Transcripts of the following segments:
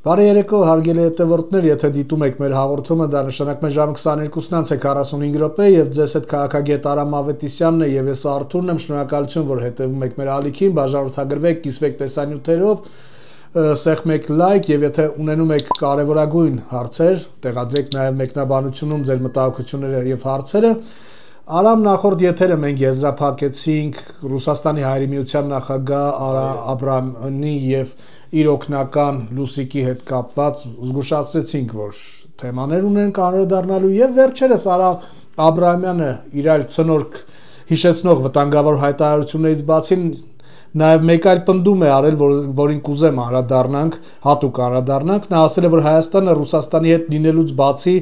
Բարի երեկո, հարգելի հետևորդներ, եթե դիտում եք մեր հաղորդումը, դա նշանակում է ժամը 22:45 րոպե եւ ձեզ հետ քաղաքագետ Արամ Ավետիսյանն է եւ ես Արթուրն եմ, շնորհակալություն, որ հետևում եք մեր ալիքին, բաժանորդագրվեք, կիսվեք տեսանյութերով, սեղմեք լայք եւ եթե ունենում եք կարեւորագույն հարցեր, տեղադրեք նաեւ մեկնաբանությունում ձեր մտահոգությունները եւ հարցերը։ Արամ, նախորդ եթերը մենք եզրափակեցինք Ռուսաստանի Հայերի Միության նախագահ Արա Աբրամյանի եւ իր օգնական Լուսիկի հետ կապված զգուշացրեցինք, որ թեմաներ ունեն կանրադառնալու եւ վերջերս Արա Աբրամյանը իր այլ ցնորք հիշեցնող վտանգավոր հայտարարություններից բացի նաև մեկ այլ պնդում է արել, որին կուզեմ անդրադառնանք, հատուկ անդրադառնանք, նա ասել է, որ Հայաստանը Ռուսաստանի հետ լինելուց բացի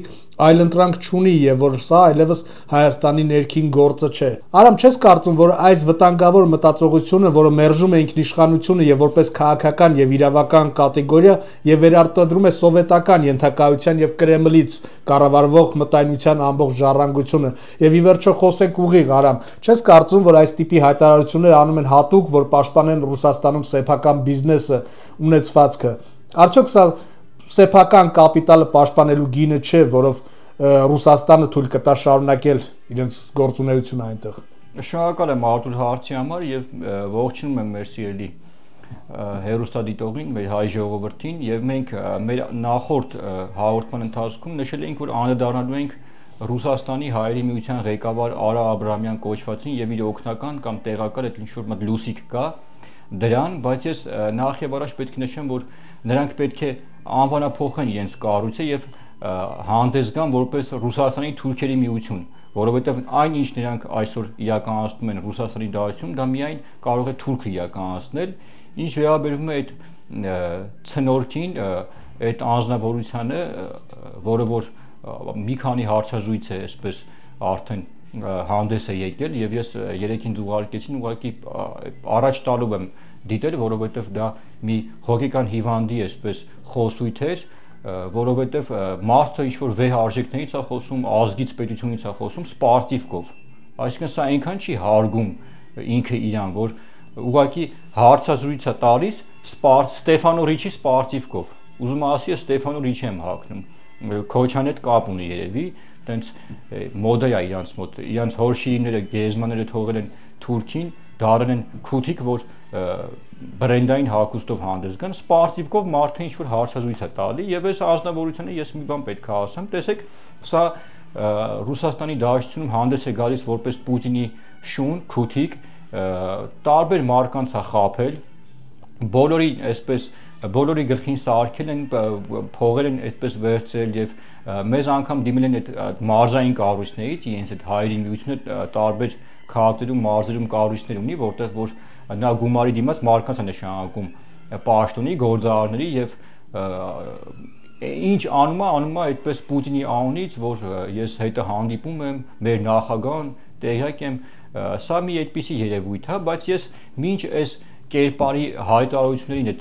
այլընտրանք չունի եւ որ սա այլևս Հայաստանի ներքին գործը չէ։ Արամ, չես կարծում, որ այս վտանգավոր մտածողությունը, որը մերժում է ինքնիշխանությունը եւ որպես քաղաքական եւ իրավական կատեգորիա եւ վերարտադրում է սովետական ենթակայության եւ Կրեմլից կառավարվող մտայնության ամբողջ ժառանգությունը, եւ ի վերջո խոսենք ուղիղ, Արամ, չես կարծում, որ այս տիպի հայտարարությունները անում են հատուկ, որ պաշտպանեն Ռուսաստանում սեփական բիզնեսը ունեցվածքը։ Արդյոք սա սեփական կապիտալը պաշտպանելու գինը չէ, որով Ռուսաստանը թույլ կտա շարունակել իրենց գործունեությունը այնտեղ։ Շնորհակալ եմ Արտուր հարցի համար եւ ողջունում եմ մեր սիրելի հերոստատիտողին, մեր հայ ժողովրդին եւ մենք մեր նախորդ հաղորդման ընթացքում նշել էինք, որ անդրադառնալու ենք Ռուսաստանի Հայերի Միության ղեկավար Արա Աբրամյան կոչվածին եւ իր օգնական կամ տեղակալ այդ ինչ-որ մտ Լուսիկ կա դրան, բայց ես նախ եւ առաջ պետք է նշեմ, որ նրանք պետք է անվանափոխեն իրենց կառույցը եւ հանդես գան որպես Ռուսաստանի թուրքերի միություն, որովհետեւ այն ինչ նրանք այսօր իրականացնում են Ռուսաստանի դաշտում, դա միայն կարող է թուրքը իրականացնել, ինչ վերաբերում է այդ ցնորքին, այդ անձնավորությանը, որը որ մի քանի հարցազրույց է այսպես արդեն հանդես է եկել եւ ես երեքին ուղարկեցին ուղղակի առաջ տալով եմ դիտել, որովհետեւ դա մի հոգեկան հիվանդի այսպես խոսույթ էր, որովհետեւ մարդը ինչ որ վեհ արժեքներից է խոսում, ազգից պետությունից է խոսում, սպարտիվկով, այսինքն սա այնքան չի հարգում ինքը իրան, որ ուղղակի հարցազրույց է տալիս Ստեֆանո Ռիչի սպարտիվկով, ուզում ասի Ստեֆանո Ռիչի եմ հագնում, Քոչան հետ կապ ունի երևի, տենց մոդա է իրանց մոտ, իրանց հորշիները, գեզմանները թողել են Թուրքին, դարել են քութիկ, որ բրենդային հագուստով հանդես գան, սպարտիվկով մարդը ինչ որ հարցազրույց է տալի եւ այս անձնավորությունը ես մի բան պետք է ասեմ, տեսեք, սա Ռուսաստանի դաշտում հանդես է գալիս որպես Պուտինի շուն, քութիկ, տարբեր մարկանց է խաբել, բոլորի այսպես բոլորի գլխին սարքել են, փողեր են այդպես վերցրել եւ մեզ անգամ դիմել են այդ մարզային կառույցներից, իրենց այդ Հայերի Միությունը տարբեր քաղաքներում, մարզերում կառույցներ ունի, որտեղ որ նա գումարի դիմաց մարկանց է նշանակում պաշտոնի, գործարարների եւ ինչ անում է այդպես Պուտինի անունից, որ ես հետը հանդիպում եմ, մեր նախագահան, տեղյակ եմ, սա մի այդպիսի երևույթ է, բայց ես մինչ այս կերպարի հայտարարություններին,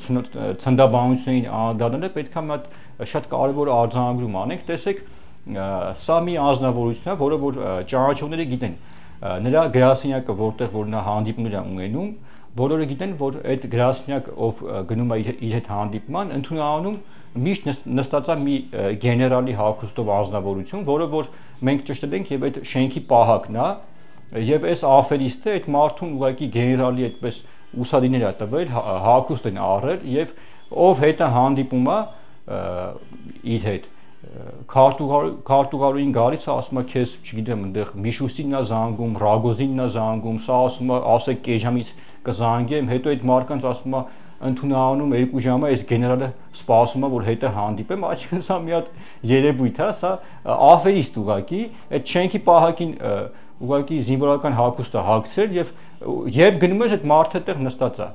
ցնդաբանություններին անդրադառնալը պետք է շատ կարևոր արձանագրում անենք, տեսեք, սա մի անձնավորություն է, որը որ ճանաչողները գիտեն, նրա գրասենյակը, որտեղ որ նա հանդիպումներ է ունենում, բոլորը գիտեն, որ այդ գրասենյակը ով գնում է իր հետ հանդիպման, ընդունանում միշտ նստած է մի գեներալի հագուստով անձնավորություն, որը որ մենք ճշտել ենք եւ այդ շենքի պահակն է, եւ այս աֆերիստը այդ մարդուն ուղղակի գեներալի այդպես ուսադիներ է տվել, հագուստ են առել եւ ով հետը հանդիպում է իր հետ քարտուղարուին գալիս է ասում է քեզ, չգիտեմ, այնտեղ Միշուսինն է զանգում, Ռագոզինն է զանգում, սա ասում է, ասեք կեժամից կզանգեմ, հետո այդ մարկանց ասում է ընդունանում 2 ժամ է, այս գեներալը սպասում է, որ հետը հանդիպեմ, այսինքն սա մի հատ երևույթ է, սա աֆերիստ ուղղակի, այդ շենքի պահակին ուղղակի զինվորական հագուստ է հագցել եւ երբ գնում ես այդ մարդը այդտեղ նստած է,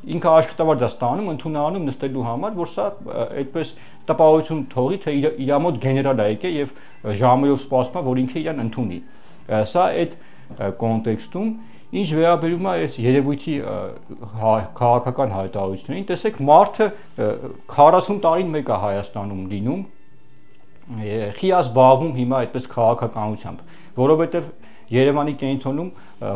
ինքը աշխատավարձ է ստանում, ընդունանում նստելու համար, որ սա այդպես տպավորություն թողի, թե իր մոտ գեներալ է եկել եւ ժամերով սպասում է, որ ինքը իրան ընդունի։ Սա այդ կոնտեքստում ինչ վերաբերում է այս երևույթի քաղաքական հայտարարություններին, տեսեք, մարդը 40 տարին մեկ է Հայաստանում լինում, խի է զբաղվում հիմա այդպես քաղաքականությամբ, որովհետեւ Երևանի կենտրոնում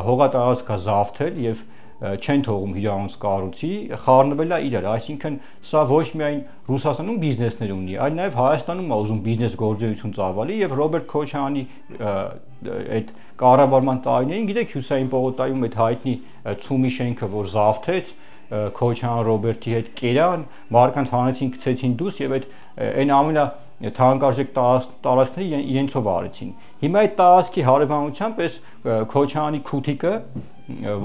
հողատարածք է զավթել եւ չեն թողում իրավունք կառուցի, խառնվել է իրար, այսինքն սա ոչ միայն Ռուսաստանում բիզնեսներ ունի, այլ նաև Հայաստանում է ուզում բիզնես գործունեություն ծավալի եւ Ռոբերտ Քոչարյանի այդ կառավարման տարիներին, գիտեք, Հյուսային պողոտայում այդ հայտնի ցումի շենքը, որ զավթեց Քոչարյան Ռոբերտի հետ կերան, մարկանց հանեցին, գցեցին դուրս եւ այն ամենա թանկարժեք տարածքները իրենցով արեցին։ Հիմա այդ տարածքի հարևանությամբ էս Քոչարյանի քութիկը,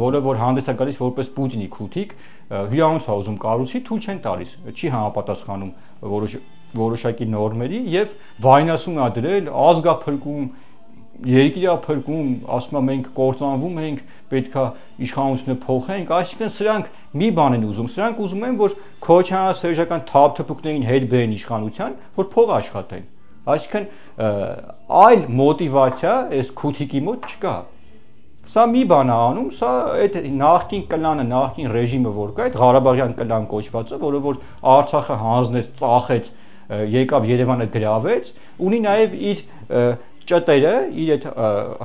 որը որ հանդես է գալիս որպես Պուտինի քութիկ, հյուրանոց է ուզում կառուցի, թույլ չեն տալիս, չի համապատասխանում որոշակի նորմերի եւ վայնասուն է դրել, ազգափրկում, երկիրը փրկում, ասում եմ մենք կործանվում ենք, պետքա իշխանությունը փոխենք, այսինքն սրանք մի բան են ուզում, սրանք ուզում են, որ քոչարյան թափթփուկներին հետ բերեն իշխանության, որ փող աշխատեն։ Այսինքն այլ մոտիվացիա այս քութիկի մոտ չկա։ Սա մի բան է անում, սա այդ նախկին կլանը, նախկին ռեժիմը որ կա, այդ Ղարաբաղյան կլան կոչվածը, որը որ Արցախը հանձնեց, ծախեց, եկավ Երևանը գրավեց, ունի նաև իր ճտերը, իր այդ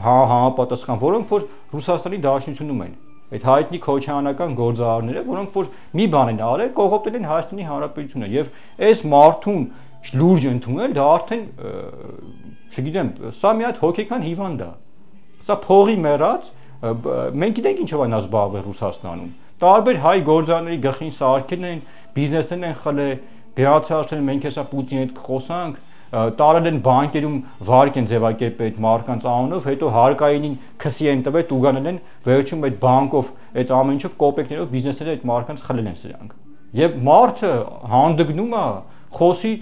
համապատասխան, որոնք որ Ռուսաստանի Դաշնությունում են, այդ հայտնի քոչարանական գործարարները, որոնք որ մի բան են արել, կողոպտել են Հայաստանի Հանրապետությունը եւ այս մարդուն լուրջ ընդունել, դա արդեն չգիտեմ, սա մի հատ հոգեկան հիվանդ է։ Սա փողի մեռած, մենք գիտենք ինչով են զբաղվել Ռուսաստանում։ Տարբեր հայ գործարարների գլխին սարքել են, բիզնեսներն են խլել, գրանցել են մենք հեսա Պուտինի հետ կխոսանք, տարել են բանկերում վարկ են ձևակերպել այդ մարդկանց անունով, հետո հարկայինին քսի են տվել, տուգանել են, վերջում այդ բանկով, այդ ամեն ինչով կոպեկներով բիզնեսները այդ մարդկանց խլել են սրանք։ Եվ մարդը հանդգնում է, խոսի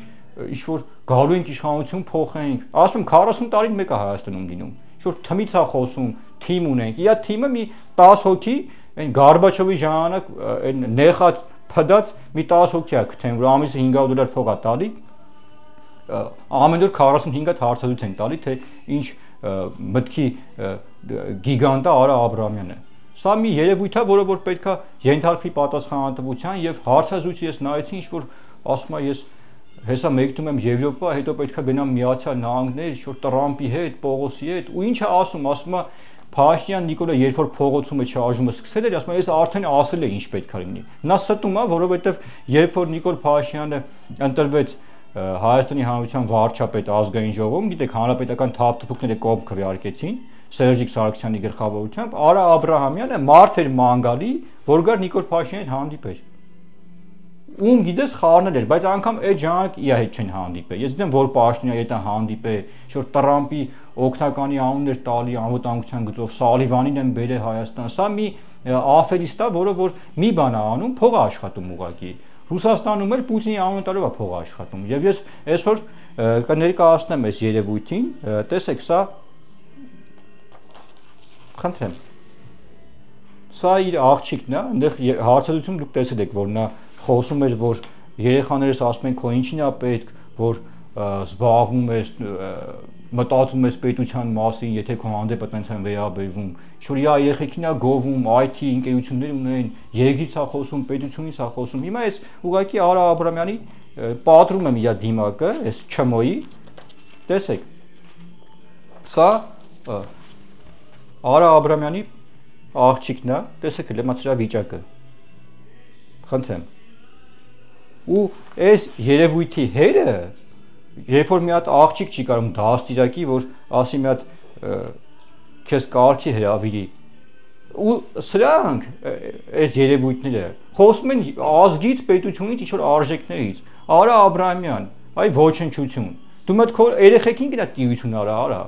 ինչ որ գալու ենք իշխանություն փոխենք, ասում եմ 40 տարին մեկ է Հայաստանում լինում, ինչ-որ թմից է խոսում, թիմ ունենք, իա թիմը մի 10 հոգի, այն Գորբաչովի ժամանակ այն նեխած փդած մի 10 հոգի է գտեն, որ ամիսը $500 փող է տալի, ամեն օր 45 հատ հարցազրույց են տալի, թե ինչ մտքի գիգանտ է Արա Աբրահամյանը։ Սա մի երևույթ է, որը որ պետքա ենթարկվի պատասխանատվության եւ հարցազրույցը ես նայեցի, ինչ որ ասում եմ ես հեսա մեկնում եմ Եվրոպա, հետո պետքա գնամ Միացյալ Նահանգներ, ինչ-որ Տրամպի հետ, Պողոսի հետ, ու ինչ է ասում է Փաշինյան Նիկոլա, երբ որ փողոցումը չարժումը սկսել էր, ասում է, ես արդեն ասել եմ ինչ պետք է լինի։ Նա ստում է, որովհետև երբ որ Նիկոլ Փաշինյանը ընտրվեց Հայաստանի Հանրապետության վարչապետ ազգային ժողովում, գիտեք, հանրապետական թափթփուկները կողմ քվեարկեցին Սերժիկ Սարգսյանի գլխավորությամբ, Արա Աբրահամյանը մարդ էր մանգալի, որ գար Նիկոլ Փաշինյանին հանդիպեր։ Ում գիտես խառնել էր, բայց անգամ այդ ժամանակ իր հետ չեն հանդիպել։ Ես գիտեմ, որ Պաշտոնյա հետ հանդիպել, ինչ-որ Տրամպի օգնականի անուններ տալի անվտանգության գծով, Սալիվանին են բերել Հայաստան։ Սա մի աֆերիստ է, որը որ մի բան է անում, փող է աշխատում ուղղակի։ Ռուսաստանում էլ Պուտինի անունը տալով է փող աշխատում։ Եվ ես այսօր կներկայացնեմ այս երևույթին, տեսեք, սա խնդրեմ։ Սա իր աղջիկն է, այնտեղ հարցազրույցում դուք տեսել եք, որ նա խոսում էր, որ երեխաներս ասում են, քո ինչին է պետք, որ զբաղվում ես, մտածում ես պետության մասին, եթե քո հանդեպ այդպես են վերաբերվում, շուտ իր երեխեքին է գովում, IT ընկերություններ ունեն, երկրից է խոսում, պետությունից է խոսում։ Հիմա այս ուղղակի Արա Աբրահամյանի պատրում եմ իր դիմակը, այս ՉՄՕ-ի, տեսեք։ Սա Արա Աբրահամյանի աղջիկն է, տեսեք լեմա սրա վիճակը։ Խնդրեմ։ Ու այս երևույթի հերը, երբ որ մի հատ աղջիկ չի կարող դաստիարակի, որ ասի մի հատ քեզ կարգի հրավիրի, ու սրանք այս երևույթները խոսում են ազգից, պետությունից, ինչ-որ արժեքներից, Արա Աբրահամյան, այ ոչնչություն, դու մոտ քո երեխեքին գնա տիրություն արա,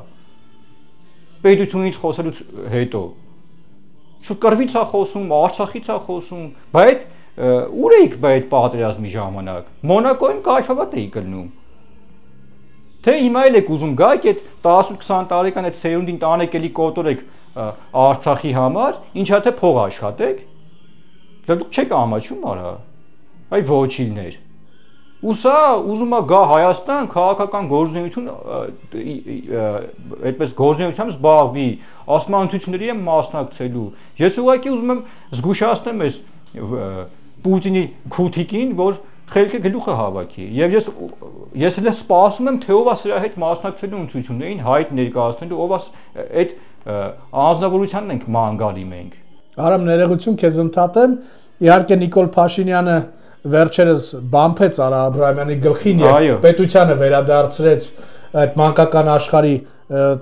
պետությունից խոսելուց հետո, շուտ կռվից է խոսում, Արցախից է խոսում, բայց ուր էիք այդ պատերազմի ժամանակ, Մոնակոյում կայֆավատ էիք գնում, թե հիմա էլ եք ուզում գայք այդ 18-20 տարեկան այդ սերունդին տանեք էլի կոտորեք Արցախի համար, ինչա թե փող աշխատեք, դա դուք չեք ամաչում արա, այ ոչիլներ, ու սա ուզում է գա Հայաստան քաղաքական գործունեություն, այդպես գործունեությամբ զբաղվի, ասմանցությունների եմ մասնակցելու, ես ուղղակի ուզում եմ զգուշացնեմ այս Պուտինի քութիկին, որ խելքը գլուխը հավաքի, եւ ես էլ սպասում եմ, թե ով է սրա հետ մասնակցելու ընտրություններին հայտ ներկայացնելու, ով է այդ անձնավորությանն ենք ման գալի մենք։ Արամ, ներողություն քեզ ընդհատեմ, իհարկե Նիկոլ Փաշինյանը վերջերս բամփեց Արա Աբրահամյանի գլխին եւ պետությանը վերադարձրեց այդ մանկական աշխարհի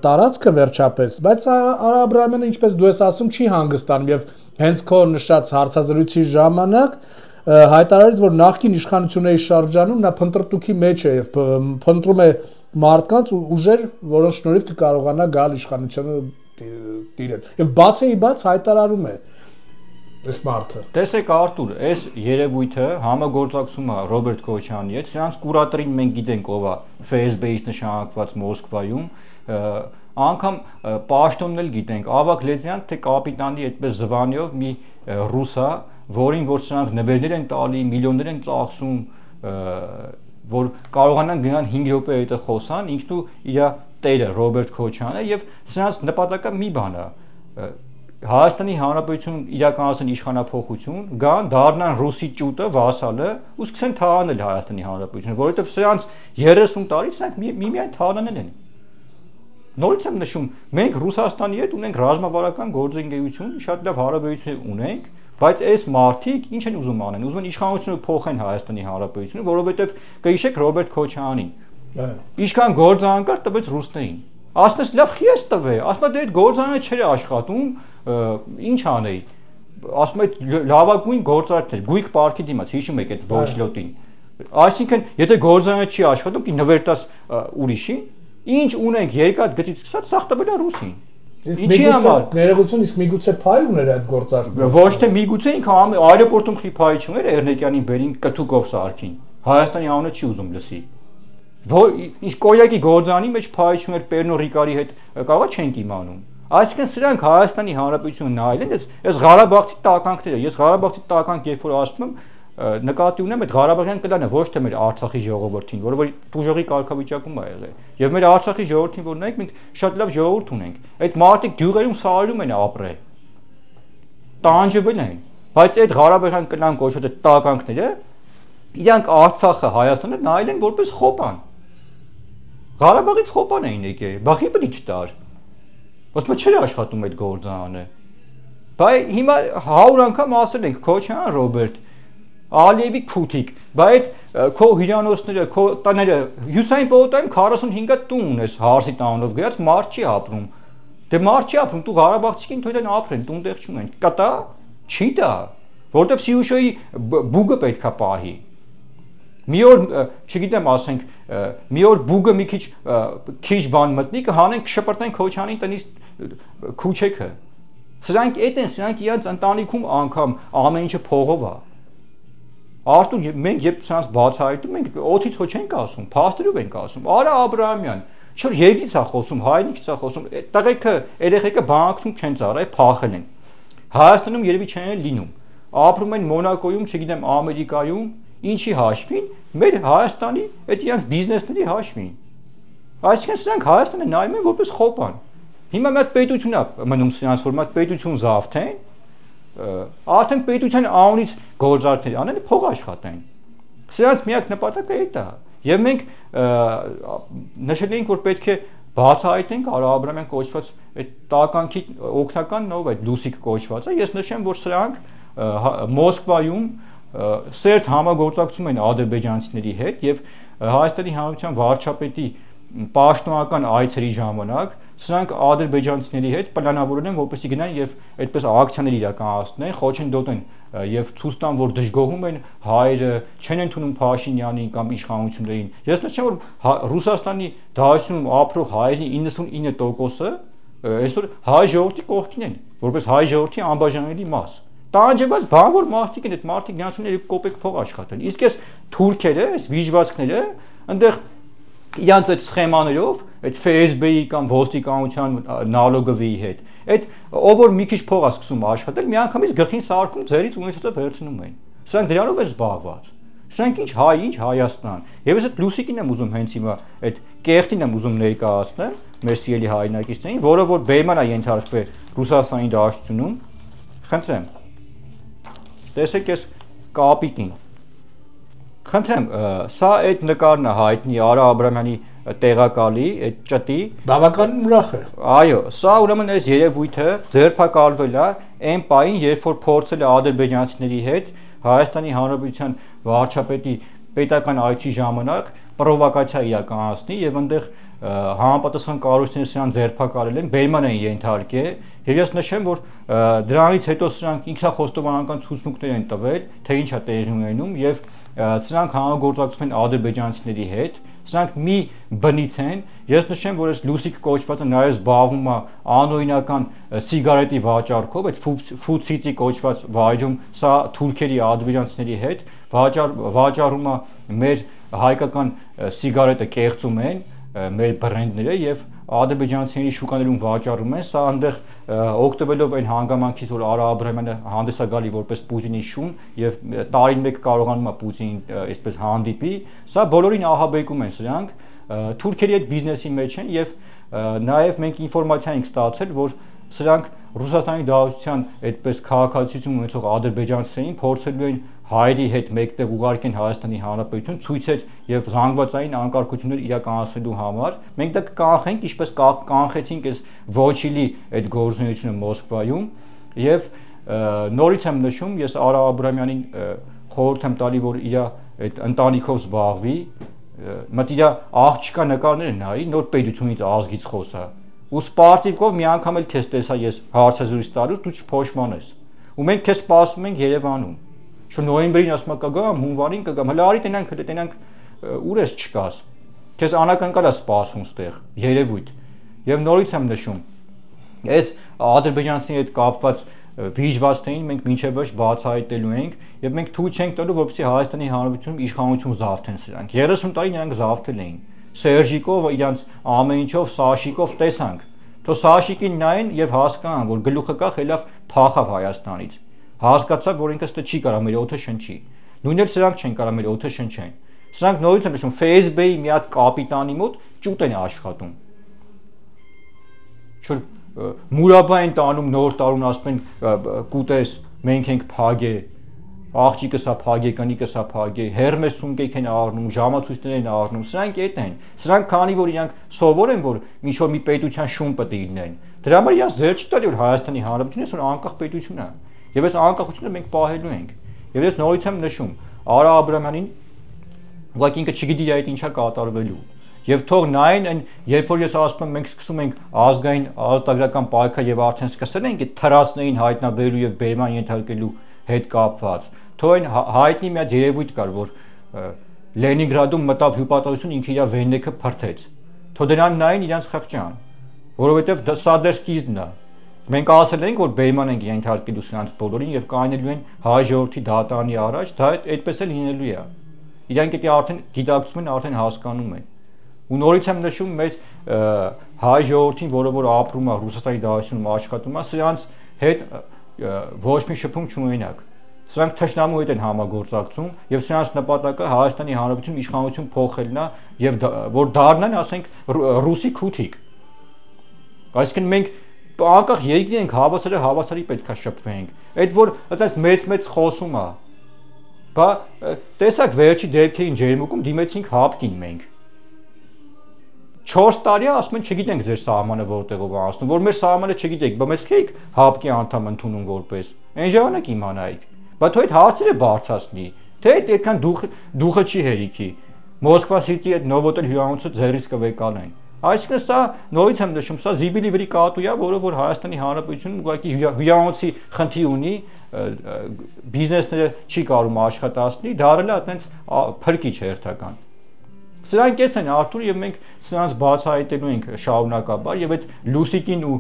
տարածքը վերջապես, բայց Արա Աբրահամյանը, ինչպես դու ես ասում, չի հանգստանում եւ հենց քո նշած հարցազրույցի ժամանակ հայտարարեց, որ նախկին իշխանությունների շրջանում նա փնտրտուքի մեջ է եւ փնտրում է մարդկանց ուժեր, որոնց շնորհիվ կկարողանա գալ իշխանությունը տիրել։ Եվ բացեիբաց հայտարարում է այս մարդը։ Տեսեք Արտուր, այս երևույթը համագործակցումը Ռոբերտ Քոչյանի հետ, սրանց կուրատորին մենք գիտենք ով է FSB-ից նշանակված Մոսկվայում, անգամ պաշտոնն էլ գիտենք, Ավակ Լեզյան թե կապիտանի այդպես զվանիով մի ռուս է, որին որ սրանք նվերներ են տալի, միլիոններ են ծախսում, որ կարողանան գնան 5 րոպե հետը խոսան, ինքն ու իր տերը Ռոբերտ Քոչյանը եւ սրանց նպատակը մի բան է Հայաստանի Հանրապետություն իրականացնեն իշխանափոխություն, գան դառնան ռուսի ճուտը, վասալը ու սկսեն թաղանել Հայաստանի Հանրապետությունը, որովհետեւ սրանց 30 տարի սրանք միմիայն թաղանել են։ Նորից եմ նշում, մենք Ռուսաստանի հետ ունենք ռազմավարական գործընկերություն, շատ լավ հարաբերություններ ունենք, բայց այս մարդիկ ինչ են ուզում անեն, ուզում են իշխանությունը փոխեն Հայաստանի Հանրապետությունը, որովհետեւ կհիշեք Ռոբերտ Քոչյանին Ինչքան գործանան տվեց ռուսներին։ Ասես լավ խիես տվե, ասում է դե այդ գործանը չէր աշխատում, ինչ անեի։ Ասում է լավագույն գործարքներ, գույք պարկի դիմաց, հիշում եք այդ ոչլոտին։ Այսինքն, եթե գործանը չի աշխատում, դի նվերտաս ուրիշին, ինչ ունենք երկաթ գծից սկսած, սաղ տվել է ռուսին։ Ինչի համար ներողություն, իսկ միգուցե փայ ուներ այդ գործարքը։ Ոչ թե միգուցե ինքը այրոպորտում խի փայ չուներ Էրնեկյանին բերին կթուկով սարքին։ Հայաստանի անունը չի ուզում լսի։ Որ ինչ կոյակի գործանի մեջ փայություն էր Պերնո Ռիկարի հետ կարողա չենք իմանում։ Այսինքն սրանք Հայաստանի Հանրապետությունը նայել են, այս Ղարաբաղցի տականքները, ես Ղարաբաղցի տականք երբ որ ասում եմ, նկատի ունեմ այդ Ղարաբաղյան կլանը ոչ թե մեր Արցախի ժողովրդին, որը որ տուժողի կարգավիճակում է եղել։ Եվ մեր Արցախի ժողովրդին որ նայենք, մենք շատ լավ ժողովուրդ ունենք։ Այդ մարդիկ գյուղերում սարերում են ապրել։ Տանջվել են, բայց այդ Ղարաբաղյան կլան կոչված այդ տականքները իրանք Արցախը, Հայաստանը նայել են որպես խոպան։ Ղարաբաղից խոպան էին եկել, բախի պետք է չտար։ Ոսմը չէր աշխատում այդ գործանը։ Բայց հիմա 100 անգամ ասել ենք Քոչյան Ռոբերտ, Ալիևի քութիկ, բայց քո հյուրանոցները, քո տները, Հյուսային պողոտայում 45-ը տուն ունես հարսի տանով գրած, մարդ չի ապրում։ Դե մարդ չի ապրում, դու Ղարաբաղցիքին թույլ են ապրեն, տուն տեղ չունեն։ Կտա, չի տա, որովհետև Սիուշոյի բուգը պետքա պահի։ Մի օր, չգիտեմ, ասենք, մի օր բուգը մի քիչ բան մտնի, կհանենք շպրտեն Քոչյանի տնից քուչեքը։ Սրանք էդ են, սրանք իրանց ընտանիքում անգամ ամեն ինչը փողով է։ Արտուր, մենք երբ սրանց բացահայտում ենք, օդից հո չենք ասում, փաստերով ենք ասում։ Արա Աբրահամյան, չէ՞ երկից է խոսում, հայրենիքից է խոսում, տղեկը, երեխեքը բանակցում չեն ծառայ, փախել են։ Հայաստանում երևի չեն լինում։ Ապրում են Մոնակոյում, չգիտեմ, Ամերիկայում, ինչի հաշվին, մեր Հայաստանի այդ իրանց բիզնեսների հաշվին։ Այսինքն սրանք Հայաստանը նայում են որպես խոպան։ Հիմա մի հատ պետություն է մնում սրանց, որ մի հատ պետություն զավթեն, արդեն պետության անունից գործարքներ անեն, փող աշխատեն։ Սրանց միակ նպատակը դա է։ Եվ մենք նշել ենք, որ պետք է բացահայտենք Արա Աբրահամյան կոչված այդ տականքի օգնական նով այդ լուսիկ կոչվածը։ Ես նշեմ, որ սրանք Մոսկվայում սերտ համագործակցում են ադրբեջանցիների հետ եւ Հայաստանի Հանրապետության վարչապետի պաշտոնական այցերի ժամանակ սրանք ադրբեջանցիների հետ պլանավորել են որպեսզի գնան եւ այդպես ակցիաներ իրականացնեն, խոչընդոտեն եւ ցույց տան, որ դժգոհում են հայերը, չեն ընդունում Փաշինյանին կամ իշխանություններին։ Ես նշեմ, որ Ռուսաստանի դաշտում ապրող հայերի 99%-ը այսօր հայ ժողովրդի կողքին են, որպես հայ ժողովրդի անբաժանելի մաս։ Տանջված բանվոր մարդիկ են, այդ մարդիկ գնացում են 2 կոպեկ փող աշխատեն։ Իսկ այս թուրքերը, այս վիժվածքները, այնտեղ իրանց այդ սխեմաներով, այդ FSB-ի կամ ոստիկանության նալոգովի հետ, այդ ով որ մի քիչ փող է սկսում աշխատել, միանգամից գլխին սարքում ձերից ունեցածը վերցնում են։ Սրանք դրանով են զբաղված։ Սրանք ինչ հայ, ինչ Հայաստան։ Եվ ես այդ լուսիկին եմ ուզում հենց հիմա, այդ կեղտին եմ ուզում ներկայացնել մեր սիրելի հայրենակիցներին, որը որ բերման է ենթարկվել Ռուսաստանի դաշտությունում։ Խնդրեմ։ Տեսեք այս կապիտին։ Խնդրեմ, սա այդ նկարն է հայտնի Արա Աբրահամյանի տեղակալի, այդ ճտի բավականին ուրախ է։ Այո, սա ուրեմն այս երևույթը ձերբակալվել է այն պահին, երբ որ փորձել է ադրբեջանցիների հետ Հայաստանի Հանրապետության վարչապետի պետական այցի ժամանակ պրովոկացիա իրականացնի եւ այնտեղ համապատասխան կառույցները սրան ձերբակալել են, բերման են ենթարկել եւ ես նշեմ, որ դրանից հետո սրանք ինքնախոստովանական ցուցմունքներ են տվել, թե ինչ է տեղի ունենում եւ սրանք համագործակցում են ադրբեջանցիների հետ, սրանք մի բնից են, ես նշեմ, որ այս լուսիկ կոչվածը նաեւ զբաղվում է անօրինական սիգարետի վաճառքով, այդ ֆուդսիցի կոչված վայրում, սա թուրքերի ադրբեջանցիների հետ վաճառում է մեր հայկական սիգարետը կեղծում են մեր բրենդները եւ ադրբեջանցիների շուկաներում վաճառում են, սա այնտեղ օգտվելով այն հանգամանքից, որ Արա Աբրահամյանը հանդես է գալի որպես Պուտինի շուն եւ տարին մեկ կարողանում է Պուտինին այսպես հանդիպի, սա բոլորին ահաբեկում են սրանք, թուրքերի այդ բիզնեսի մեջ են եւ նաեւ մենք ինֆորմացիա ենք ստացել, որ սրանք Ռուսաստանի դաշնության այդպես քաղաքացիություն ունեցող ադրբեջանցիներին փորձելու են հայերի հետ մեկտեղ ուղարկեն Հայաստանի Հանրապետություն ցույցեր եւ զանգվածային անկարգություններ իրականացնելու համար։ Մենք դա կկանխենք, ինչպես կանխեցինք այս Ոչիլի այդ գործունեությունը Մոսկվայում եւ նորից եմ նշում, ես Արա Աբրահամյանին խորհուրդ եմ տալի, որ իր այդ ընտանիքով զբաղվի, մտիրա աղջկա նկարները նայի, նոր պետությունից ազգից խոսա։ Ու սպարտիվկով մի անգամ էլ քեզ տեսա ես հարցազրույց տալուց դու չփոշմանես։ Ու մենք քեզ սպասում ենք Երևանում։ Շո նոյեմբերին ասում կգամ, հունվարին կգամ։ Հələ արի տենանք ուր ես չկաս։ Քեզ անակնկալ է սպասում ստեղ երևույթ։ Եվ նորից եմ նշում, այս ադրբեջանցիների հետ կապված վիժվածքներին մենք մինչև վերջ բացահայտելու ենք եւ մենք թույլ չենք տալու, որպեսզի Հայաստանի Հանրապետությունում իշխանություն զավթեն սրանք։ 30 տարի նրանք զավթել էին։ Սերժիկով, իրանց ամեն ինչով, Սաշիկով տեսանք։ Թո Սաշիկին նայեն եւ հասկանան, որ գլուխը կա խելավ փախավ Հայաստանից։ Հասկացավ, որ ինքը ստե չի կարա մեր օդը շնչի։ Նույնն էլ սրանք չեն կարա մեր օդը շնչեն։ Սրանք նորից եմ նշում, Facebook-ի մի հատ կապիտանի մոտ ճուտ են աշխատում։ Շուտ մուրաբա են տանում նոր տարուն, ասում են կուտես, մենք ենք փագե, աղջիկը սա փագե, կնիկը սա փագե, հերմես սունկեք են առնում, ժամացույցներ են առնում, սրանք էդ են։ Սրանք քանի որ իրանք սովոր են, որ ինչ որ մի պետության շուն պետք է լինեն։ Դրա համար իրանք ձեր չտալի որ Հայաստանի Հանրապետությունը որ անկախ պետություն է։ Եվ այս անկախությունը մենք պահելու ենք։ Եվ ես նորից եմ նշում, Արա Աբրահամյանին ուղղակի ինքը չգիտի այդ ինչա կատարվելու։ Եվ թող նայեն այն, երբ որ ես ասում եմ, մենք սկսում ենք ազգային ազատագրական պայքար եւ արդեն սկսել ենք այդ թրացներին հայտնաբերելու եւ բերման ենթարկելու հետ կապված։ Թող այն հայտնի մի հատ երևույթ կար, որ Լենինգրադում մտավ հյուպատոսություն ինքը իր վենեքը փրթեց։ Թող դրան նայեն իրանց խղճան, որովհետեւ սա դեռ սկիզբն է։ Մենք ասել ենք, որ բերման ենք ենթարկելու սրանց բոլորին եւ կանելու են հայ ժողովրդի դատարանի առաջ, դա այդպես էլ լինելու է։ Իրանք դա արդեն գիտակցում են, արդեն հասկանում են։ Ու նորից եմ նշում մեր հայ ժողովրդին, որը որ ապրում է Ռուսաստանի Դաշնությունում աշխատում է, սրանց հետ ոչ մի շփում չունենակ։ Սրանք թշնամու հետ են համագործակցում եւ սրանց նպատակը Հայաստանի Հանրապետություն իշխանություն փոխելն է եւ որ դառնան, ասենք, ռուսի քութիկ։ Այսինքն մենք անկախ երկրի ենք, հավասարի պետքա շփվենք։ Այդ որ այդպես մեծ խոսում է։ Բա տեսակ վերջի դեպքերին ջերմուկում դիմեցինք հապկին մենք։ 4 տարի ասում են չգիտենք ձեր սահմանը որտեղով է անցնում, որ մեր սահմանը չգիտեք, բա մեզ քեիք հապկի անդամ ընդունում որպես։ Այն ժամանակ իմանայիք։ Բա թո այդ հարցերը բարձրացնի, թե այդքան դուխը չի հերիքի։ Մոսկվա Սիթի այդ Նովոտել հյուրանոցը ձեռից կվեկանեն։ Այսինքն սա նորից եմ նշում, սա զիբիլի վրի կատու է, որը որ Հայաստանի Հանրապետությունում ուղղակի հյուրանոցի խնդիր ունի, բիզնեսները չի կարում աշխատացնի, դարել է այտենց փրկիչ հերթական։ Սրանք էս են Արթուր եւ մենք սրանց բացահայտելու ենք շարունակաբար եւ այդ Լուսիկին ու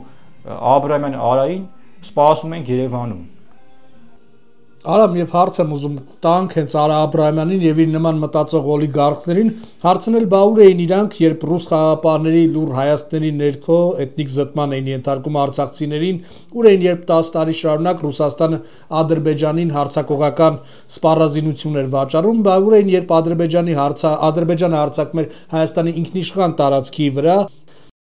Աբրահամյան Արային սպասում ենք Երևանում։ Արամ եւ հարց եմ ուզում տանք հենց Արա Աբրահամյանին եւ իր նման մտածող օլիգարխներին հարցնել բա ուր էին իրանք, երբ ռուս խաղապահների լուր հայաստանի ներքո էթնիկ զտման էին ենթարկում արցախցիներին, ուր էին երբ 10 տարի շարունակ Ռուսաստանը Ադրբեջանին հարձակողական սպառազինություններ վաճառում, բա ուր էին երբ Ադրբեջանը հարձակում էր Հայաստանի ինքնիշխան տարածքի վրա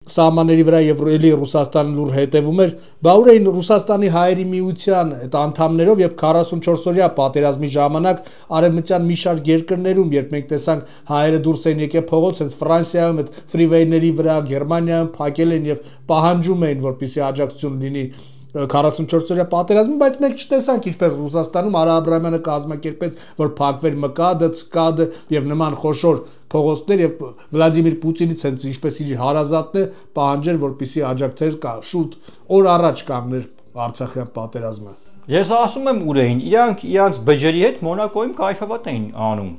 սահմանների վրա եւ էլի Ռուսաստանը լուր հետևում էր, բա ուր էին Ռուսաստանի հայերի միության այդ անդամներով եւ 44-օրյա պատերազմի ժամանակ արևմտյան մի շարք երկրներում, երբ մենք տեսանք հայերը դուրս էին եկել փողոց, հենց Ֆրանսիայում այդ ֆրիվեյների վրա, Գերմանիայում փակել են եւ պահանջում էին, որպեսզի աջակցություն լինի 44-օրյա պատերազմին, բայց մենք չտեսանք ինչպես Ռուսաստանում Արա Աբրահամյանը կազմակերպեց, որ փակվեր ՄԿԱԴ, ՑԿԱԴ եւ նման խոշոր փողոցներ եւ Վլադիմիր Պուտինից հենց ինչպես իր հարազատն է պահանջեր, որպեսզի աջակցեր շուտ օր առաջ կանգներ Արցախյան պատերազմը։ Ես ասում եմ ուր էին, իրանք բջերի հետ Մոնակոյում կայֆավատ էին անում։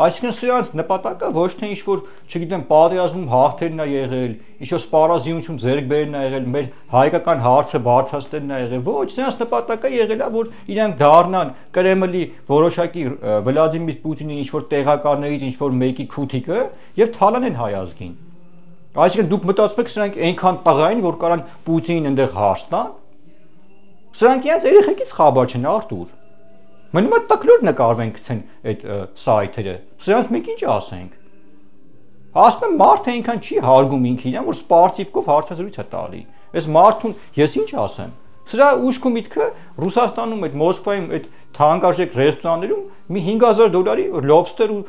Այսինքն սրանց նպատակը ոչ թե ինչ-որ, չգիտեմ, պատերազմում հաղթելն է եղել, ինչ-որ սպառազինություն ձեռք բերելն է եղել, մեր հայկական հարցը բարձրացնելն է եղել, ոչ, սրանց նպատակը եղել է, որ իրանք դառնան Կրեմլի որոշակի Վլադիմիր Պուտինի ինչ-որ տեղակալներից ինչ-որ մեկի քութիկը եւ թալանեն հայ ազգին։ Այսինքն դուք մտածում եք սրանք այնքան տղա են, որ կարան Պուտինին այնտեղ հարստան։ Սրանք իրենց երեխեքից խաբար չեն, Արտուր։ Մնում է տկլոր նկարվեն գցեն այդ սայթերը, սրանց մեկ ինչ ասենք։ Ասում եմ մարդը այնքան չի հարգում ինքին, որ սպարծիվկով հարցազրույց է տալի։ Այս մարդուն ես ինչ ասեմ։ Սրա ուշքի միտքը Ռուսաստանում այդ Մոսկվայում այդ թանկարժեք ռեստորաններում մի $5000 լոբստեր ու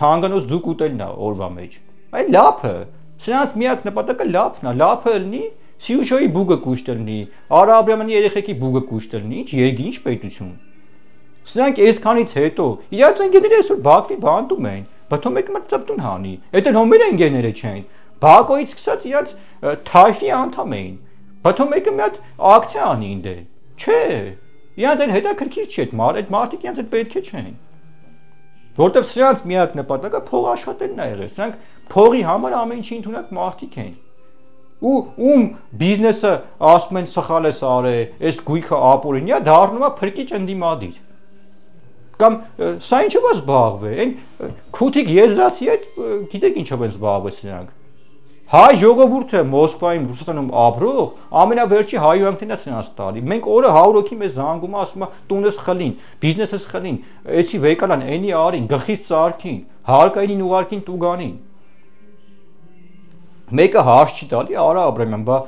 թանկանոց ձուկ ուտելն է օրվա մեջ։ Այ լափը, սրանց միակ նպատակը լափն է, լափը լինի Սիուշոյի բուգը կուշտ լինի, Արա Աբրահամյանի երեխեքի բուգը կուշտ լինի, ինչ երկի, ինչ պետություն։ Սրանք այսքանից հետո իրաց ընկերները այսօր Բաքվի բանտում են, բթո մեկը մտածում հանի, այդ էլ հոմեր ընկերները չեն։ Բաքոից սկսած իրաց թայֆի անդամ էին։ Բթո մեկը մի հատ ակցիա անի ինձ։ Չէ, իրաց էլ հետաքրքիր չի այդ մարդիկ իրաց էլ պետք է չեն։ Որտեվ սրանց միակ նպատակը փող աշխատելն է եղել։ Սրանք փողի համար ամեն ինչի ընդունակ մարդիկ են։ Ում բիզնեսը ասում են սխալ է արել, այս գույքը ապօրինի է, դառնում է փրկիչ ընդդիմադիր։ Կամ սա ինչով է զբաղվել, այն քութիկ եզրասի հետ գիտեք ինչով են զբաղվել սրանք։ Հայ ժողովուրդը Մոսկվայում, Ռուսաստանում ապրող ամենավերջի հայուհանգներն է սրանց տալի։ Մենք օրը 100 հոգի մեզ զանգում է, ասում է տունս խլին, բիզնեսս խլին, էսի վեկալան, էնի արին, գլխից ծարքին, հարկայինին ուղարկին տուգանին։ Մեկը հարց չի տալի, Արա Աբրահամյան, բա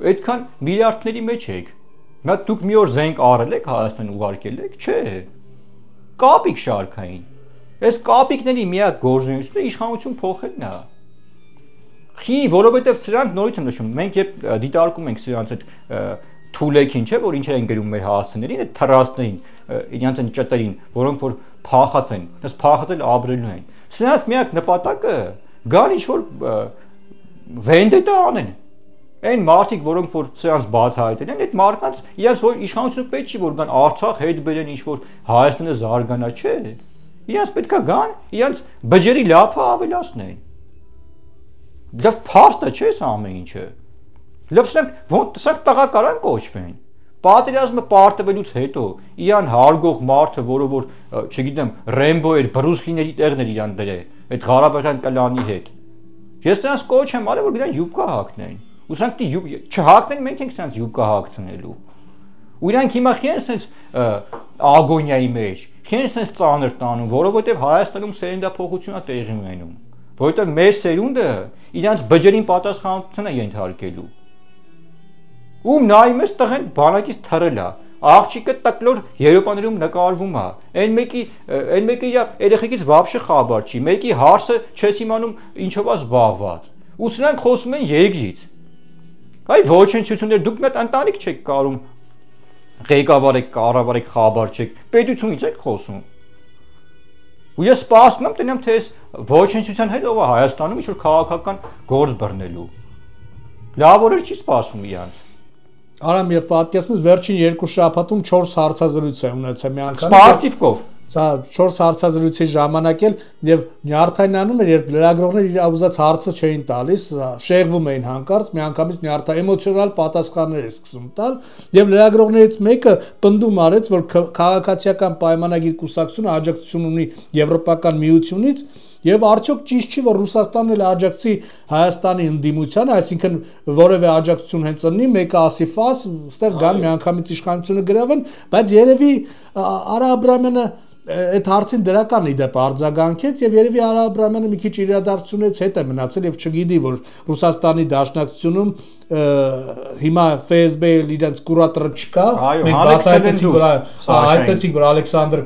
այդքան միլիարդների մեջ եք։ Նա դուք մի օր զենք առել եք, Հայաստան ուղարկել եք, չէ։ Կապիկ շարքային։ Այս կապիկների միակ գործունեությունը իշխանություն փոխելն է։ Խի, որովհետև սրանք նորից եմ նշում, մենք երբ դիտարկում ենք սրանց այդ թուլեքին, չէ, որ ինչեր են գրում մեր հասցեներին, այդ թրաստներին, իրենց այն ճտերին, որոնք որ փախած են, դες փախածել ապրելու են։ Սրանց միակ նպատակը գան ինչ-որ վենդետա անեն։ Այն մարդիկ, որոնք որ սրանց բացահայտել են, այդ մարդկանց իրենց որ իշխանությունը պետք չի որ գան Արցախ հետ բերեն ինչ-որ Հայաստանը զարգանա, չէ։ Իրենց պետքա գան, իրենց բջերի լափը ավելացնեն։ Լավ փաստը չէ սա ամեն ինչը։ Լավ սրանք տղա կարան կոչվեն։ Պատերազմը պարտվելուց հետո իրան հարգող մարդը, որը որ, չգիտեմ, Ռեմբո էր, Բրուսլիների տեղն էր իրան դրել, այդ Ղարաբաղյան կլանի հետ։ Ես նրանց կոչ եմ արել, որ իրան յուբկա հագնեն։ Ու սրանք չհագնեն, մենք ենք սրանց յուբկա հագցնելու։ Ու իրանք հիմա քիչ sense ագոնիայի մեջ, քիչ sense ծանր տանում, որովհետև Հայաստանում սերնդափոխություն է տեղի ունենում։ Որովհետև մեր սերունդը իրանց բջերին պատասխանատվություն է ենթարկելու։ Ում նայում ես տղեն բանակից թռել է, աղջիկը տկլոր Եվրոպաներում նկարվում է, այն մեկը իր երեխեքից վաբշե խաբար չի, մեկի հարցը չես իմանում ինչով է զբաղված։ Ու սրանք խոսում են երկրից։ Այ ոչնչություններ, դուք մեկ ընտանիք չեք կարում ղեկավարեք, կառավարեք խաբար չեք, պետությունից եք խոսում։ Ու ես սպասում եմ տնեմ թե այս ոչնչության հետ ով է Հայաստանում ինչ-որ քաղաքական գործ բռնելու։ Լավ օրեր չի սպասում իրանց։ Արամ եւ պատկերացնես վերջին 2 շաբաթում 4 հարցազրույց է ունեցել մի անգամ։ Սպարտիվկով։ Սա 4 հարցազրույցի ժամանակ էլ եւ նյարդայնանում էր, երբ լրագրողները իր ուզած հարցը չէին տալիս, շեղվում էին հանկարծ, միանգամից նյարդա էմոցիոնալ պատասխաններ էր սկսում տալ եւ լրագրողներից մեկը պնդում արեց, որ քաղաքացիական պայմանագիր կուսակցությունը աջակցություն ունի Եվրոպական միությունից եւ արդյոք ճիշտ չի որ Ռուսաստանն էլ աջակցի Հայաստանի ընդդիմությանը, այսինքն որևէ աջակցություն հենց ըննի, մեկը ասի ֆաս, ստեղ գան միանգամից իշխանությունը գրավեն, բայց երևի Արա Աբրահամյանը այդ հարցին դրական իդեպ արձագանքեց եւ երևի Արա Աբրամյանը մի քիչ իրադարձությունից հետ է մնացել եւ չգիտի որ Ռուսաստանի Դաշնակցությունում հիմա ՖՍԲ-ը իրենց կուրատորը չկա մենք հայտեցինք որ Ալեքսանդր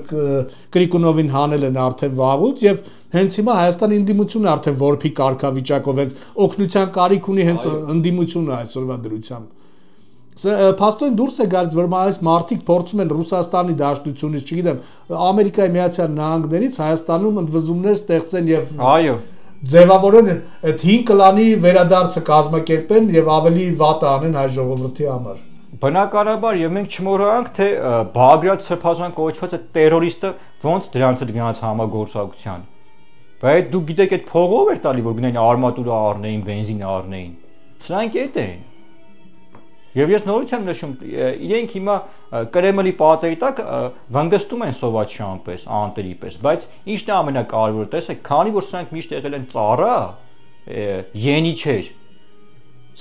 Կրիկունովին հանել են արդեն վաղուց եւ հենց հիմա Հայաստանի ընդդիմությունը արդեն որփի կարգավիճակով հենց օգնության կարիք ունի հենց ընդդիմությունը այսօրվա դրությամբ Փաստորեն դուրս է գալիս, որ այս մարդիկ փորձում են Ռուսաստանի Դաշնությունից, չգիտեմ, Ամերիկայի Միացյալ Նահանգներից Հայաստանում ընդվզումներ ստեղծեն եւ ձևավորեն այդ 5 կլանի վերադարձը կազմակերպեն եւ ավելի վատ անեն հայ ժողովրդի համար։ Բնականաբար եւ մենք չմոռանանք, թե Բագրատ Սրբազան կոչված է տերորիստը ոնց դրանց հետ գնաց համագործակցության։ Բայց դու գիտեք այդ փողով էր տալի, որ գնային արմատուրա առնեին, բենզին առնեին։ Սրանք այդ են։ Եվ ես նորից եմ նշում, իրենք հիմա Կրեմլի պատերի տակ վնգստում են սովածյան պես, անտերի պես, բայց ինչն է ամենակարևորը, տեսեք, քանի որ սրանք միշտ եղել են ծառա, յենիչեր,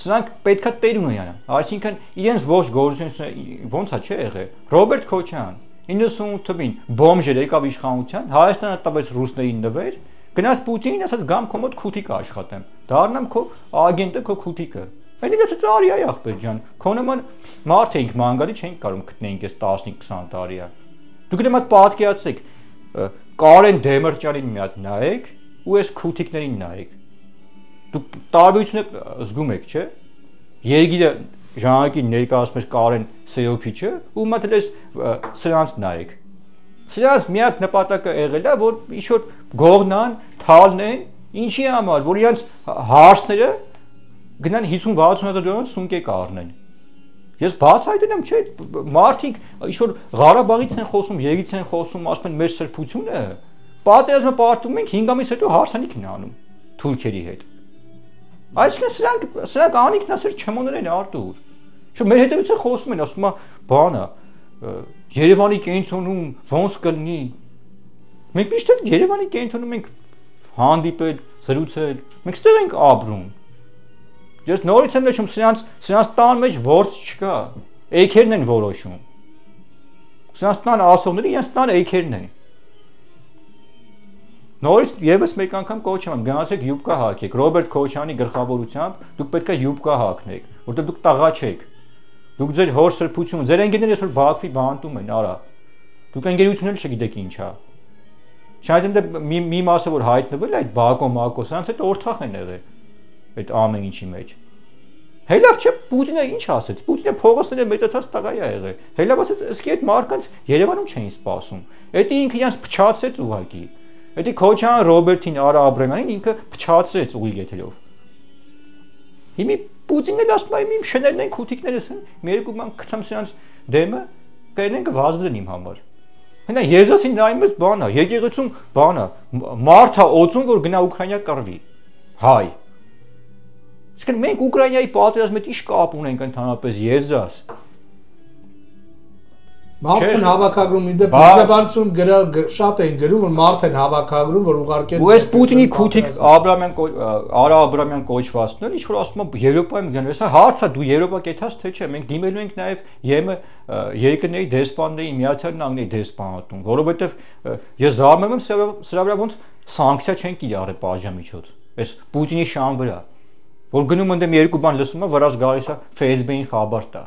սրանք պետքա տեր ունենան, այսինքն իրենց ողջ գործունեությունը ոնց է չէ եղել, Ռոբերտ Քոչարյան 98 թվին բոմժեր եկավ իշխանության, Հայաստանը տվեց ռուսներին նվեր, գնաց Պուտինին ասաց գամ քո մոտ քութիկ աշխատեմ, դառնամ քո ագենտը, քո քութիկը Այնինչ է ծարի է ախպեր ջան, քո նման մարդ էինք մանգալի չենք կարող գտնենք այս 15-20 տարիա։ Դուք դե մոտ պատկերացեք, Կարեն Դեմիրճյանին մի հատ նայեք ու այս քութիկներին նայեք։ Դուք տարբերությունը զգում եք, չէ՞։ Երգիրը ժամանակին ներկայացնում էր Կարեն Սեյոփիչը ու մտել էս սրանց նայեք։ Սրանց միակ նպատակը եղել է, որ ինչ-որ գողնան, թալնեն, ինչի համար, որ իրենց հարցները գնան 50-60 հազար դոլար սունկեք առնեն։ Ես բացահայտել եմ, չէ, մարդիկ ինչ-որ Ղարաբաղից են խոսում, Երգից են խոսում, ասում են մեր սրբությունը, պատերազմը պարտում ենք 5 ամիս հետո հարսանիք են անում թուրքերի հետ։ Այսինքն սրանք անինքնասեր չմոներ են Արտուր։ Չէ, մեր հետևից խոսում են, ասում են, բանա, Երևանի կենտրոնում ոնց կլինի։ Մենք միշտ Երևանի կենտրոնում ենք հանդիպել, զրուցել, մենք ստեղ ենք ապրում։ Ես նորից եմ նշում, սրանց տան մեջ որց չկա, էյքերն են որոշում։ Սրանց տան ասողները իրենց տան էյքերն են։ Նորից եւս մեկ անգամ կոչ եմ, գնացեք յուբկա հագեք, Ռոբերտ Քոչյանի գլխավորությամբ դուք պետք է յուբկա հագնեք, որտեղ դուք տաղա չեք։ Դուք ձեր հոր սրբությունը, ձեր ընկերները այսօր Բաքվի բանտում են, արա։ Դուք ընկերությունն էլ չգիտեք ինչա։ Չայցեմ դե մի մասը որ հայտնվել այդ Բակո Մակո, սրանց հետ օրթախ են եղել։ Այդ ամեն ինչի մեջ։ Հելավ չէ Պուտինը ինչ ասեց։ Պուտինը փողոցները մեծացած տղա է եղել։ Հելավ ասեց, «Իսկ այդ մարկանց Երևանում չէին սպասում»։ Էդի ինքը իրենց փչացեց ուղակի։ Էդի Քոչարյան Ռոբերտին, Արա Աբրամյանին ինքը փչացեց ուղի գեթերով։ Հիմի Պուտինն էլ ասում է, «Իմ շներն են, քութիկներս են, մի երկու բան գցեմ սրանց դեմը, կերեն կվազվեն իմ համար»։ Հենա Եզասին նայում ես բանա, եկեղեցում բանա, մարդա օծում որ գնա Ուկրաինա կռվի։ Հայ Իսկ մենք Ուկրաինայի պատերազմի հետ ինչ կապ ունենք ընդհանրապես Եզրաս։ Մարդ են հավաքագրում իդեպ բաժնաբարությունում շատ են գրում որ մարդ են հավաքագրում որ ուղարկեն ու այս Պուտինի քութիկ Արա Աբրամյան կոչվածն էլ ինչ որ ասում է Եվրոպայում գնալ, հեսա հարցա դու Եվրոպա կեթաս թե չէ, մենք դիմելու ենք նաև ԵՄ երկրների դեսպաններին, Միացյալ Նահանգների դեսպանատուն, որովհետև ես զարմանում եմ սրա վրա ոնց սանկցիա չեն կիրառել բաժամիջոց, այս Պուտինի շան վրա, որ գնում ընդեմ երկու բան լսում է, վրաս գալիս է Facebook-ին խաբար տա։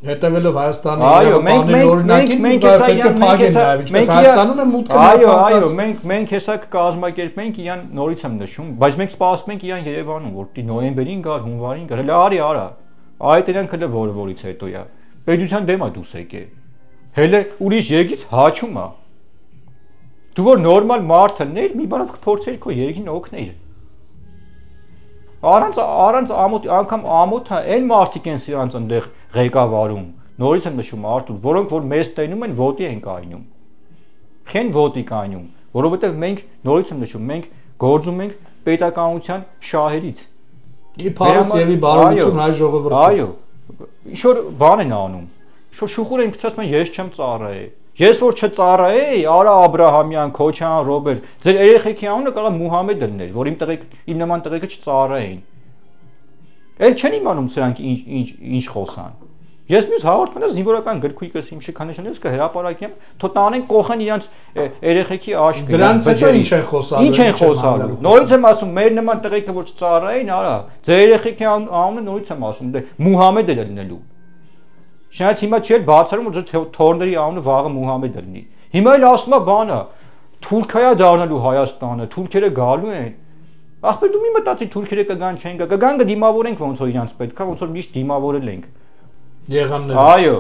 Հետևելով Հայաստանի իրավապահների օրինակին մենք պետք է փակեն նաև ինչպես Հայաստանում է մուտքը այո մենք հեսա կազմակերպենք իրան նորից եմ նշում բայց մենք սպասում ենք իրան Երևանում որ նոյեմբերին գար հունվարին գար հələ արի արա այդ իրանք հələ որից հետո է պետության դեմ է դուս եկե հələ ուրիշ երկից հաչում է դու որ նորմալ մարդ ելներ մի բանով կփորձեր քո երկին օգնել Առանց ամոթ անգամ ամոթը այն մարդիկ են սրանց այնտեղ ղեկավարում նորից եմ նշում Արտուր որոնք որ մեզ տենում են ոտի են կայնում քեն ոտի կայնում որովհետև մենք նորից եմ նշում մենք գործում ենք պետականության շահերից իբարս եւի բարօրություն հայ ժողովրդի այո ինչ որ բան են անում շո շուխուր են գցած mən ես չեմ ծառայել Ես որ չծառայեի, Արա Աբրահամյան, Քոչարյան Ռոբերտ, ձեր երեխեքի անունը կարող Մուհամեդ լիներ, որ իմ նման տղեկը չծառայեին։ Էլ չեն իմանում սրանք ինչ խոսան։ Ես մյուս հաղորդմանը զինվորական գրքույկս իմ շքանշանից կհրապարակեմ, թող տանեն կողեն իրանց երեխեքի աշկը։ Դրանից հետո ինչ են խոսալու։ Ինչ են խոսալու։ Նորից եմ ասում, մեր նման տղեկը որ ծառային, արա, ձեր երեխեքի անունը նորից եմ ասում, դե Մուհամեդ է լինելու։ Շնայց հիմա չի էլ բացառում, որ ձեր թորների անունը վաղը Մուհամեդ է լինի։ Հիմա էլ ասում է բանը, Թուրքիա դառնալու Հայաստանը, թուրքերը գալու են։ Ախպեր դու մի մտածի թուրքերը կգան չեն գա, կգան կդիմավորենք ոնց որ իրանց պետքա, ոնց որ միշտ դիմավորել ենք։ Եղանները։ Այո,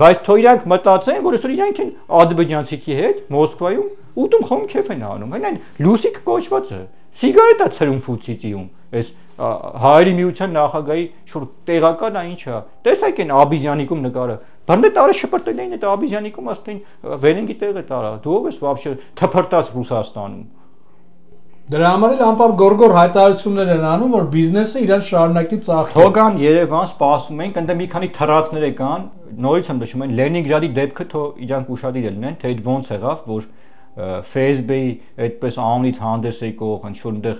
բայց թող իրանք մտածեն, որ այսօր իրանք են ադրբեջանցիքի հետ Մոսկվայում ուտում խոմ քեֆ են անում։ Հենան լուսիկ կոչվածը, սիգարետա ցրում ֆուցիցիում, այս հայերի միության նախագահի շուտ տեղական է ինչա։ Տեսեք են Աբիզյանիկում նկարը։ Բռնե տարը շպրտել էին այդ Աբիզյանիկում, ասեն վերենգի տեղը տարա։ Դու ով ես вообще թփրտած Ռուսաստանում։ Դրա համար էլ անպայման գորգոր հայտարարություններ են անում, որ բիզնեսը իրան շարունակի ծաղկի։ Թողան Երևան սպասում ենք, ընդ մի քանի թռածներ կան, նորից եմ նշում, Լենինգրադի դեպքը թող իրանք ուշադիր լինեն, թե այդ ոնց եղավ, որ Facebook-ի այդպես անունից հանդես եկող ինչ-որ այնտեղ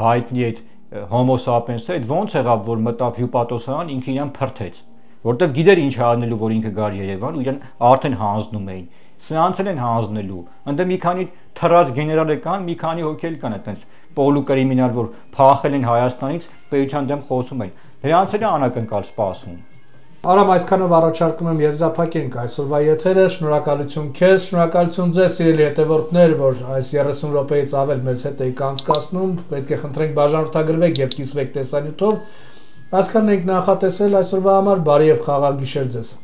հայտնի այդ Homo sapiens-ը, այդ ոնց եղավ, որ մտավ հյուպատոսարան, ինքը իրան փրթեց, որտեվ գիտեր ինչ անելու, որ ինքը գար Երևան ու իրան արդեն հանձնում էին։ Սրանցել են հանձնելու։ Ընդ մի քանի թռած գեներալներ կան, մի քանի հոգի կան այդպես պոլու կրիմինալ, որ փախել են Հայաստանից, պետության դեմ խոսում են։ Նրանց էլ անակնկալ սպասում։ Արամ, այսքանով առաջարկում եմ եզրափակենք այսօրվա եթերը, շնորհակալություն քեզ, շնորհակալություն ձեզ սիրելի հետևորդներ, որ այս 30 րոպեից ավել մեզ հետ եք անցկացնում, պետք է խնդրենք բաժանորդագրվեք եւ կիսվեք տեսանյութով։ Այսքանն ենք նախատեսել այսօրվա համար, բարի եւ խաղաղ գիշեր ձեզ։